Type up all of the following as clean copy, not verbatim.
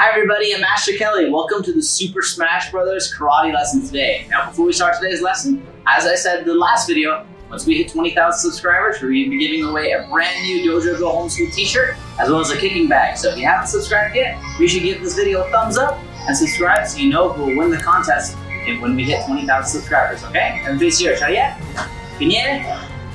Hi everybody, I'm Master Kelly. Welcome to the Super Smash Brothers karate lesson today. Now before we start today's lesson, as I said in the last video, once we hit 20,000 subscribers, we're going to be giving away a brand new Dojo Go Homeschool t-shirt, as well as a kicking bag. So if you haven't subscribed yet, you should give this video a thumbs up and subscribe so you know who will win the contest when we hit 20,000 subscribers, okay? And face here, yeah?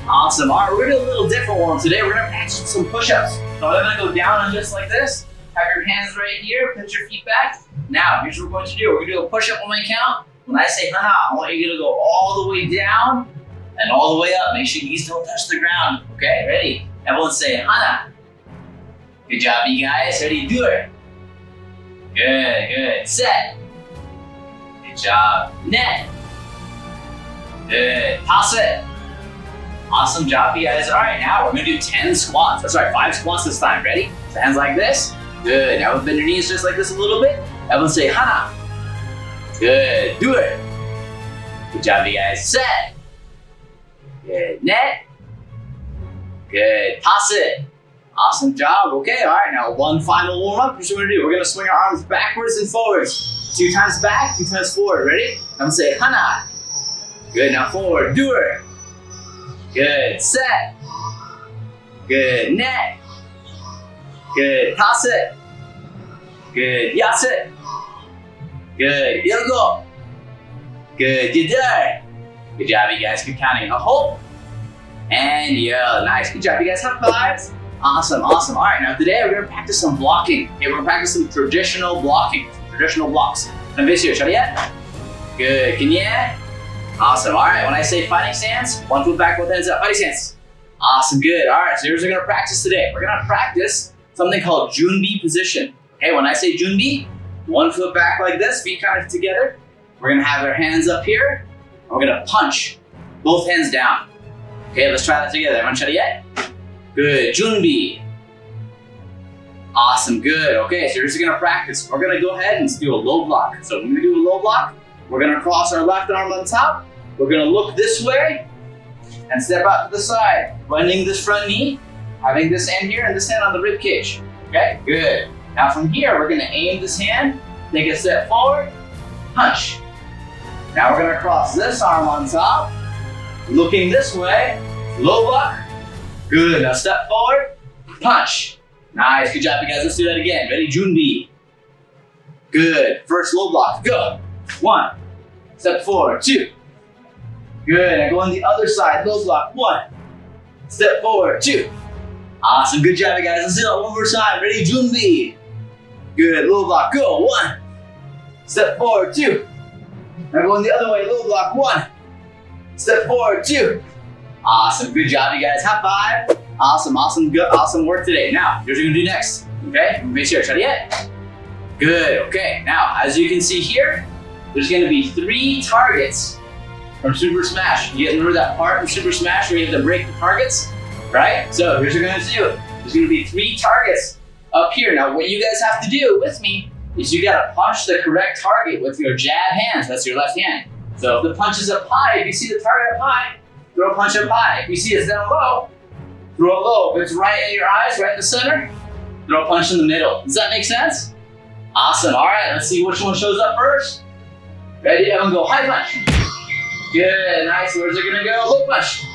Awesome. All right, we're going to do a little different one today. We're going to practice some push-ups. So we're going to go down on just like this. Have your hands right here, put your feet back. Now, here's what we're going to do. We're going to do a push-up on my count. When I say hana, I want you to go all the way down and all the way up. Make sure your knees don't touch the ground. Okay, ready? Everyone say hana. Good job, you guys. Ready? Do it. Good, good. Set. Good job. Net. Good. Toss it. Awesome job, you guys. All right, now we're going to do 10 squats. That's right, 5 squats this time. Ready? So hands like this. Good. Now bend your knees just like this a little bit. Everyone say hana. Good. Do it. Good job, you guys. Set. Good. Net. Good. Toss it. Awesome job. Okay. All right. Now one final warm up. Here's what we're gonna do. We're gonna swing our arms backwards and forwards. 2 times back, 2 times forward. Ready? Everyone say hana. Good. Now forward. Do it. Good. Set. Good. Net. Good. Toss it. Good. Yas it. Good. Yogo. Good. You did it. Good job, you guys. Good counting. A hold. And yo. Nice. Good job, you guys. High fives. Awesome. Awesome. All right. Now today we're going to practice some blocking. Okay, we're going to practice some traditional blocking. Traditional blocks. Now this here. Shall yet? Good. Can you? Awesome. All right. When I say fighting stance, 1 foot back, both hands up. Fighting stance. Awesome. Good. All right. So here's what we're going to practice today. We're going to practice something called Junbi position. Okay, when I say Junbi, 1 foot back like this, feet kind of together. We're gonna have our hands up here. And we're gonna punch both hands down. Okay, let's try that together. Everyone try it yet? Good, Junbi. Awesome, good. Okay, so here's what we're gonna practice. We're gonna go ahead and do a low block. So when we do a low block, we're gonna cross our left arm on top. We're gonna look this way and step out to the side, bending this front knee. Having this hand here and this hand on the rib cage. Okay, good. Now from here, we're gonna aim this hand, take a step forward, punch. Now we're gonna cross this arm on top, looking this way, low block. Good, now step forward, punch. Nice, good job, you guys. Let's do that again. Ready, Junbi. Good, first low block, go. 1, step forward, 2. Good, now go on the other side, low block, 1. Step forward, 2. Awesome, good job, you guys. Let's do that one more time. Ready, Junbi. Good, low block, go. 1. Step forward, 2. Now going the other way, low block, 1. Step forward, 2. Awesome, good job, you guys. High five. Awesome, awesome, good, awesome work today. Now, here's what you're gonna do next. Okay, make sure, try it yet. Good, okay. Now, as you can see here, there's gonna be 3 targets from Super Smash. You guys remember that part from Super Smash where you have to break the targets? Right? So here's what we're going to do. There's going to be 3 targets up here. Now what you guys have to do with me is you got to punch the correct target with your jab hands. That's your left hand. So if the punch is up high, if you see the target up high, throw a punch up high. If you see it's down low, throw it low. If it's right at your eyes, right in the center, throw a punch in the middle. Does that make sense? Awesome. All right, let's see which one shows up first. Ready? Everyone go high punch. Good, nice. Where's it going to go? Low punch.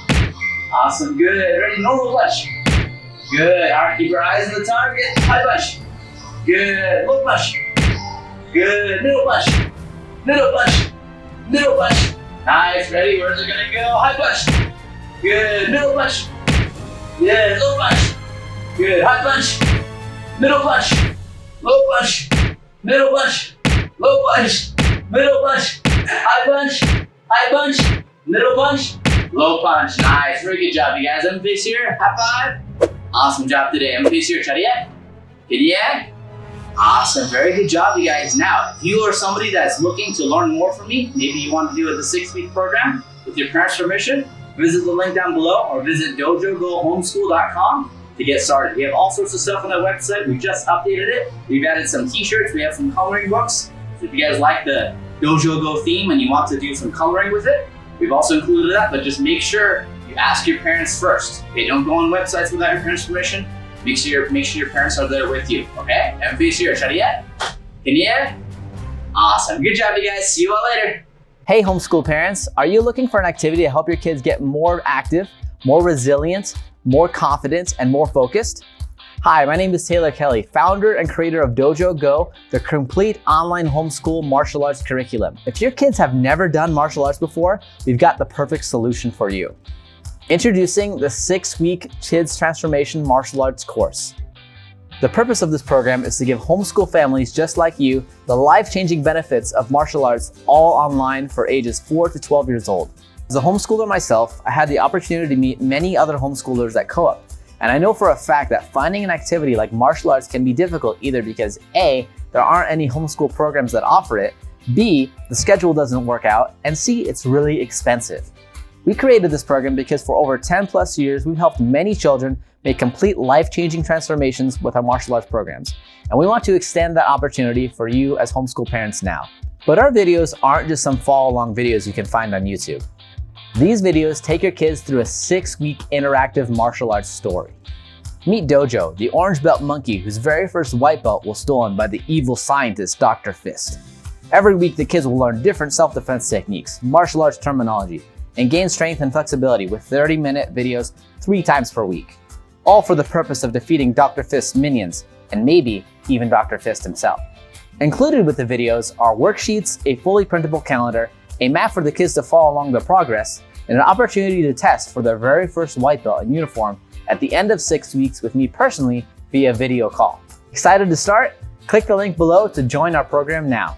Awesome, good. Ready, normal punch. Good, all right, keep your eyes on the target. High punch. Good, low punch. Good, middle punch. Middle punch. Middle punch. Nice, ready, where's it gonna go? High punch. Good, middle punch. Good, low punch. Good, high punch. Middle punch. Low punch. Middle punch. Low punch. Middle punch. High punch. High punch. Middle punch. Low punch. Nice. Very good job, you guys. I'm face here. High five. Awesome job today. I'm face here. Try it yet? Did you yet? Awesome. Very good job, you guys. Now, if you are somebody that's looking to learn more from me, maybe you want to do the 6-week program with your parents' permission, visit the link down below or visit dojogohomeschool.com to get started. We have all sorts of stuff on that website. We just updated it. We've added some t-shirts. We have some coloring books. So if you guys like the Dojo Go theme and you want to do some coloring with it, we've also included that, but just make sure you ask your parents first. Okay, don't go on websites without your parents' permission. Make sure your parents are there with you, okay? And face here, try it yet? Can you? Awesome. Good job, you guys. See you all later. Hey homeschool parents, are you looking for an activity to help your kids get more active, more resilient, more confident, and more focused? Hi, my name is Taylor Kelly, founder and creator of Dojo Go, the complete online homeschool martial arts curriculum. If your kids have never done martial arts before, we've got the perfect solution for you. Introducing the 6-week Kids Transformation Martial Arts course. The purpose of this program is to give homeschool families just like you the life-changing benefits of martial arts all online for ages 4 to 12 years old. As a homeschooler myself, I had the opportunity to meet many other homeschoolers at co-op. And I know for a fact that finding an activity like martial arts can be difficult either because A, there aren't any homeschool programs that offer it, B, the schedule doesn't work out, and C, it's really expensive. We created this program because for over 10 plus years, we've helped many children make complete life-changing transformations with our martial arts programs. And we want to extend that opportunity for you as homeschool parents now. But our videos aren't just some follow-along videos you can find on YouTube. These videos take your kids through a 6-week interactive martial arts story. Meet Dojo, the orange belt monkey whose very first white belt was stolen by the evil scientist Dr. Fist. Every week, the kids will learn different self-defense techniques, martial arts terminology, and gain strength and flexibility with 30-minute videos 3 times per week. All for the purpose of defeating Dr. Fist's minions, and maybe even Dr. Fist himself. Included with the videos are worksheets, a fully printable calendar, a map for the kids to follow along their progress, and an opportunity to test for their very first white belt and uniform at the end of 6 weeks with me personally via video call. Excited to start? Click the link below to join our program now.